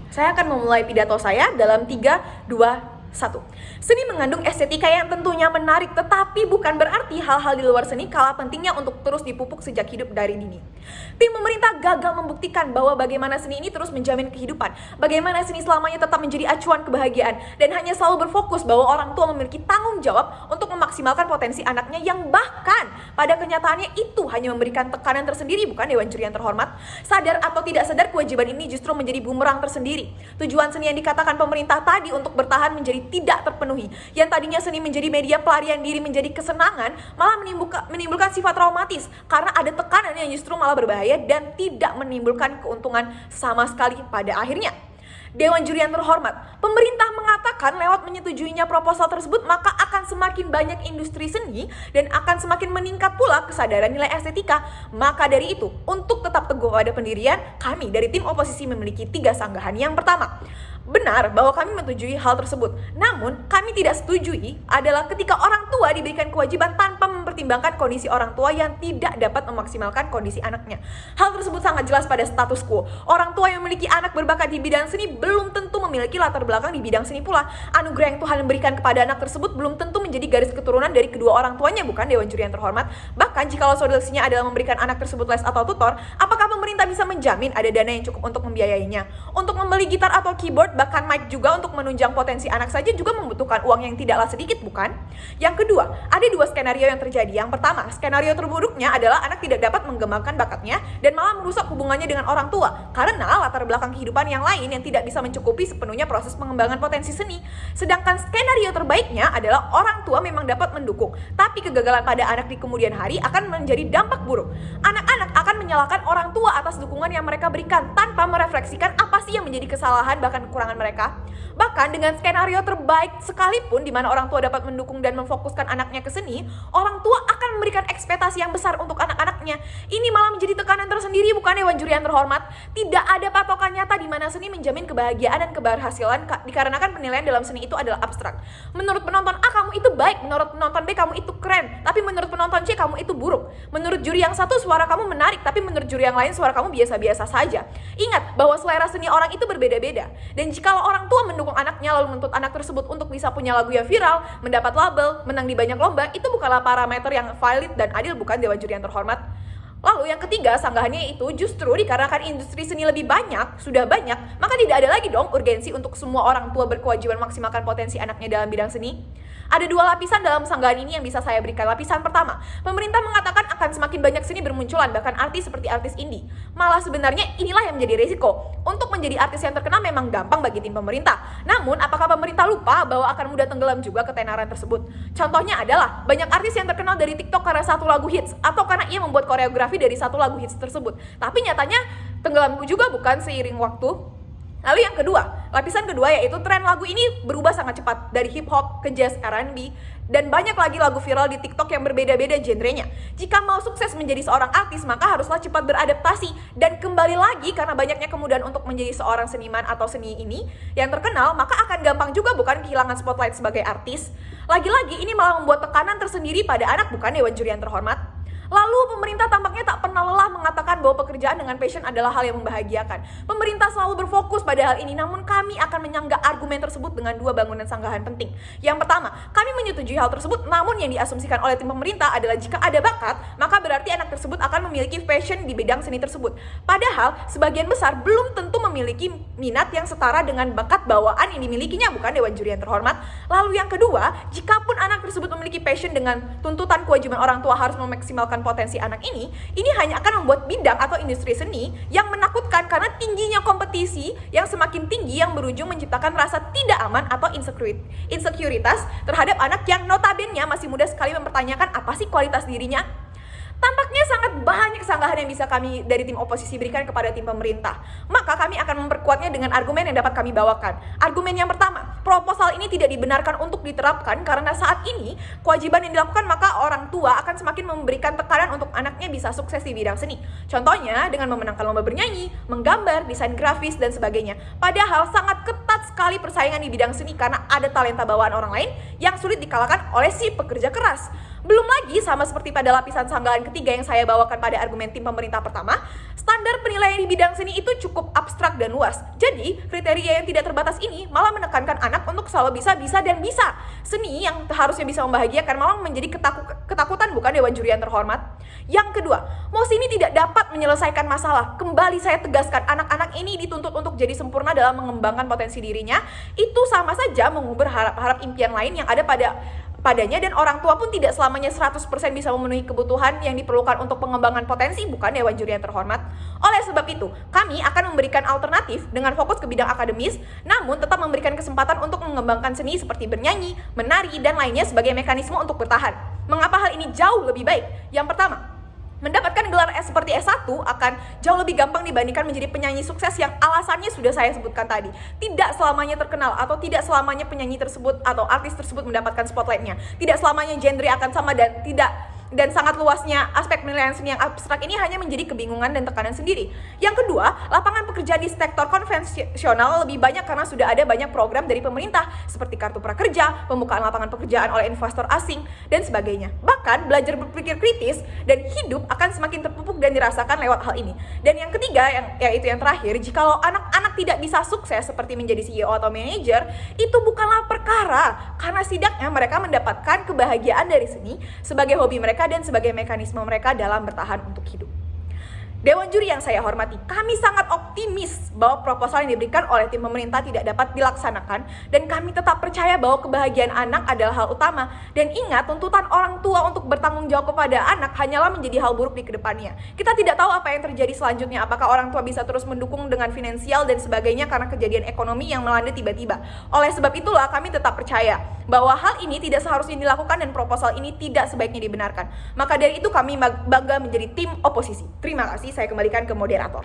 Saya akan memulai pidato saya dalam 3, 2, 1. Seni mengandung estetika yang tentunya menarik, tetapi bukan berarti hal-hal di luar seni kalah pentingnya untuk terus dipupuk sejak hidup dari dini. Tim pemerintah gagal membuktikan bahwa bagaimana seni ini terus menjamin kehidupan, bagaimana seni selamanya tetap menjadi acuan kebahagiaan, dan hanya selalu berfokus bahwa orang tua memiliki tanggung jawab untuk memaksimalkan potensi anaknya yang bahkan pada kenyataannya itu hanya memberikan tekanan tersendiri, bukan Dewan Juri yang terhormat? Sadar atau tidak sadar, kewajiban ini justru menjadi bumerang tersendiri. Tujuan seni yang dikatakan pemerintah tadi untuk bertahan menjadi tidak terpenuhi. Yang tadinya seni menjadi media pelarian diri menjadi kesenangan, malah menimbulkan sifat traumatis karena ada tekanan yang justru malah berbahaya dan tidak menimbulkan keuntungan sama sekali pada akhirnya. Dewan Juri yang terhormat, pemerintah mengatakan lewat menyetujuinya proposal tersebut maka akan semakin banyak industri seni dan akan semakin meningkat pula kesadaran nilai estetika. Maka dari itu, untuk tetap teguh pada pendirian, kami dari tim oposisi memiliki 3 sanggahan. Yang pertama, benar bahwa kami menyetujui hal tersebut. Namun, kami tidak setujui adalah ketika orang tua diberikan kewajiban tanpa mempertimbangkan kondisi orang tua yang tidak dapat memaksimalkan kondisi anaknya. Hal tersebut sangat jelas pada status quo. Orang tua yang memiliki anak berbakat di bidang seni belum tentu memiliki latar belakang di bidang seni pula. Anugerah yang Tuhan berikan kepada anak tersebut belum tentu menjadi garis keturunan dari kedua orang tuanya, bukan Dewan Juri yang terhormat. Bahkan jika solusinya adalah memberikan anak tersebut les atau tutor, apakah pemerintah bisa menjamin ada dana yang cukup untuk membiayainya? Untuk membeli gitar atau keyboard, bahkan mic juga untuk menunjang potensi anak saja juga membutuhkan uang yang tidaklah sedikit, bukan? Yang kedua, ada 2 skenario yang terjadi. Yang pertama, skenario terburuknya adalah anak tidak dapat mengembangkan bakatnya dan malah merusak hubungannya dengan orang tua karena latar belakang kehidupan yang lain yang tidak bisa mencukupi sepenuhnya proses pengembangan potensi seni. Sedangkan skenario terbaiknya adalah orang tua memang dapat mendukung, tapi kegagalan pada anak di kemudian hari akan menjadi dampak buruk. Anak-anak akan menyalahkan orang tua atas dukungan yang mereka berikan tanpa merefleksikan apa sih yang menjadi kesalahan bahkan kekurangan mereka. Bahkan dengan skenario terbaik sekalipun di mana orang tua dapat mendukung dan memfokuskan anaknya ke seni, orang tua akan memberikan ekspektasi yang besar untuk anak-anaknya. Ini malah menjadi tekanan tersendiri, bukan Dewan Juri yang terhormat. Tidak ada patokan nyata di mana seni menjamin kebahagiaan dan keberhasilan dikarenakan penilaian dalam seni itu adalah abstrak. Menurut penonton A kamu itu baik, menurut penonton B kamu itu keren, tapi menurut penonton C kamu itu buruk. Menurut juri yang satu suara kamu menarik, tapi menurut juri yang lain suara kamu biasa-biasa saja. Ingat bahwa selera seni orang itu berbeda-beda. Dan jikalau orang tua mendukung anaknya lalu menuntut anak tersebut untuk bisa punya lagu yang viral, mendapat label, menang di banyak lomba, itu bukanlah parameter yang valid dan adil, bukan Dewan Juri yang terhormat. Lalu yang ketiga, sanggahannya itu justru dikarenakan industri seni lebih banyak, sudah banyak, maka tidak ada lagi dong urgensi untuk semua orang tua berkewajiban maksimalkan potensi anaknya dalam bidang seni. Ada 2 lapisan dalam sanggahan ini yang bisa saya berikan. Lapisan pertama, pemerintah mengatakan akan semakin banyak seni bermunculan, bahkan artis seperti artis indie. Malah sebenarnya inilah yang menjadi risiko. Untuk menjadi artis yang terkenal memang gampang bagi tim pemerintah. Namun, apakah pemerintah lupa bahwa akan mudah tenggelam juga ketenaran tersebut? Contohnya adalah, banyak artis yang terkenal dari TikTok karena satu lagu hits, atau karena ia membuat koreografi dari satu lagu hits tersebut. Tapi nyatanya, tenggelam juga bukan seiring waktu. Lalu yang kedua, lapisan kedua yaitu tren lagu ini berubah sangat cepat dari hip hop ke jazz, R&B, dan banyak lagi lagu viral di TikTok yang berbeda-beda genrenya. Jika mau sukses menjadi seorang artis, maka haruslah cepat beradaptasi dan kembali lagi karena banyaknya kemudahan untuk menjadi seorang seniman atau seni ini yang terkenal, maka akan gampang juga bukan kehilangan spotlight sebagai artis. Lagi-lagi ini malah membuat tekanan tersendiri pada anak, bukan Dewan Juri yang terhormat. Lalu pemerintah tampaknya tak pernah lelah mengatakan bahwa pekerjaan dengan passion adalah hal yang membahagiakan. Pemerintah selalu berfokus pada hal ini, namun kami akan menyanggah argumen tersebut dengan 2 bangunan sanggahan penting. Yang pertama, kami menyetujui hal tersebut, namun yang diasumsikan oleh tim pemerintah adalah jika ada bakat, maka berarti anak tersebut akan memiliki passion di bidang seni tersebut. Padahal, sebagian besar belum tentu memiliki minat yang setara dengan bakat bawaan yang dimilikinya, bukan Dewan Juri yang terhormat. Lalu yang kedua, jikapun anak tersebut memiliki passion dengan tuntutan kewajiban orang tua harus memaksimalkan potensi anak ini hanya akan membuat bidang atau industri seni yang menakutkan karena tingginya kompetisi yang semakin tinggi yang berujung menciptakan rasa tidak aman atau insekuritas terhadap anak yang notabene masih muda sekali mempertanyakan apa sih kualitas dirinya. Tampaknya sangat banyak sanggahan yang bisa kami dari tim oposisi berikan kepada tim pemerintah. Maka kami akan memperkuatnya dengan argumen yang dapat kami bawakan. Argumen yang pertama, proposal ini tidak dibenarkan untuk diterapkan karena saat ini kewajiban yang dilakukan maka orang tua akan semakin memberikan tekanan untuk anaknya bisa sukses di bidang seni. Contohnya dengan memenangkan lomba bernyanyi, menggambar, desain grafis, dan sebagainya. Padahal sangat ketat sekali persaingan di bidang seni karena ada talenta bawaan orang lain yang sulit dikalahkan oleh si pekerja keras. Belum lagi, sama seperti pada lapisan sanggahan ketiga yang saya bawakan pada argumen tim pemerintah pertama, standar penilaian di bidang seni itu cukup abstrak dan luas. Jadi, kriteria yang tidak terbatas ini malah menekankan anak untuk selalu bisa, dan bisa. Seni yang harusnya bisa membahagiakan malah menjadi ketakutan, bukan Dewan Juri yang terhormat? Yang kedua, MOS ini tidak dapat menyelesaikan masalah. Kembali saya tegaskan, anak-anak ini dituntut untuk jadi sempurna dalam mengembangkan potensi dirinya. Itu sama saja mengubur harap-harap impian lain yang ada padanya, dan orang tua pun tidak selamanya 100% bisa memenuhi kebutuhan yang diperlukan untuk pengembangan potensi, bukan Dewan Juri yang terhormat. Oleh sebab itu, kami akan memberikan alternatif dengan fokus ke bidang akademis, namun tetap memberikan kesempatan untuk mengembangkan seni seperti bernyanyi, menari, dan lainnya sebagai mekanisme untuk bertahan. Mengapa hal ini jauh lebih baik? Yang pertama, mendapatkan gelar seperti S1 akan jauh lebih gampang dibandingkan menjadi penyanyi sukses yang alasannya sudah saya sebutkan tadi. Tidak selamanya terkenal atau tidak selamanya penyanyi tersebut atau artis tersebut mendapatkan spotlightnya. Tidak selamanya genre akan sama, dan sangat luasnya aspek penilaian seni yang abstrak ini hanya menjadi kebingungan dan tekanan sendiri. Yang kedua, lapangan pekerjaan di sektor konvensional lebih banyak karena sudah ada banyak program dari pemerintah seperti kartu prakerja, pembukaan lapangan pekerjaan oleh investor asing, dan sebagainya. Bahkan belajar berpikir kritis dan hidup akan semakin terpupuk dan dirasakan lewat hal ini. Dan yang ketiga, yaitu yang terakhir, jikalau anak-anak tidak bisa sukses seperti menjadi CEO atau manajer, itu bukanlah perkara, karena setidaknya mereka mendapatkan kebahagiaan dari seni sebagai hobi mereka dan sebagai mekanisme mereka dalam bertahan untuk hidup. Dewan Juri yang saya hormati, kami sangat optimis bahwa proposal yang diberikan oleh tim pemerintah tidak dapat dilaksanakan, dan kami tetap percaya bahwa kebahagiaan anak adalah hal utama. Dan ingat, tuntutan orang tua untuk bertanggung jawab kepada anak hanyalah menjadi hal buruk di kedepannya. Kita tidak tahu apa yang terjadi selanjutnya, apakah orang tua bisa terus mendukung dengan finansial dan sebagainya karena kejadian ekonomi yang melanda tiba-tiba. Oleh sebab itulah kami tetap percaya bahwa hal ini tidak seharusnya dilakukan dan proposal ini tidak sebaiknya dibenarkan. Maka dari itu kami bangga menjadi tim oposisi. Terima kasih, saya kembalikan ke moderator.